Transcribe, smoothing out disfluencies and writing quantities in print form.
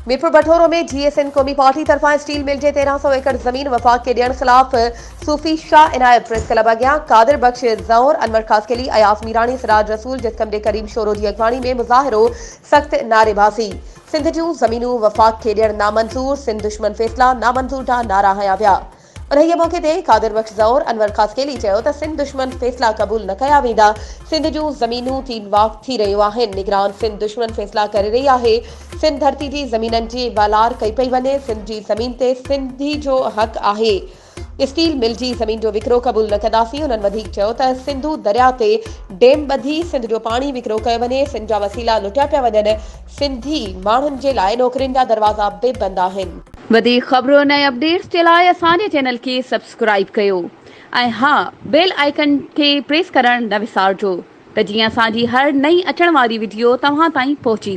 मीरपुर बठोरो में GSN क़ौमी party तरफा स्टील मिल जे 1300 एकड़ ज़मीन वफ़ाक़ के ॾियण ख़िलाफ़ सूफ़ी शाह इनायत प्रेस क्लब अॻियां कादिर बख्श ज़ौर अनवर ख़ासकेली अयास मीरानी सिराज रसूल जितकम डे करीम शोरो जी अॻवानी में मुज़ाहिरो सख़्त नारेबाज़ी सिंध जूं ज़मीनूं वफ़ाक़ के ॾियण नामंज़ूर सिंध दुश्मन फ़ैसिला नामंज़ूर ॾांहुं नारा हया विया। उन्हीअ मौक़े ते कादिर बख्श ज़ौर अनवर ख़ासकेली चयो त सिंध दुश्मन फ़ैसिला क़बूल न कया वेंदा। सिंध जूं ज़मीनूं तीन वाक़ थी रहियूं आहिनि। निगरान सिंध दुश्मन फ़ैसिला करे रही आहे। सिंध धरती जी ज़मीननि जी वालार कई पई वञे। सिंध जी ज़मीन ते सिंधी जो हक़ आहे। स्टील मिल जी ज़मीन जो विकिरो क़बूल न कंदासीं। उन्हनि वधीक चयो त सिंधु दरिया ते डेम ॿधी सिंध जो पाणी विकिरो कयो वञे। सिंध जा वसीला लुटिया पिया वञनि। सिंधी माण्हुनि जे लाइ नौकरियुनि जा दरवाज़ा बि बंदि आहिनि। वधीक ख़बरुनि ऐं अपडेट्स जे लाइ असांजे चैनल खे सब्सक्राइब कयो ऐं हा बेल आइकन खे प्रेस करणु न विसारिजो त जीअं असांजी हर नई अचण वारी वीडियो तव्हां ताईं पहुची सघे।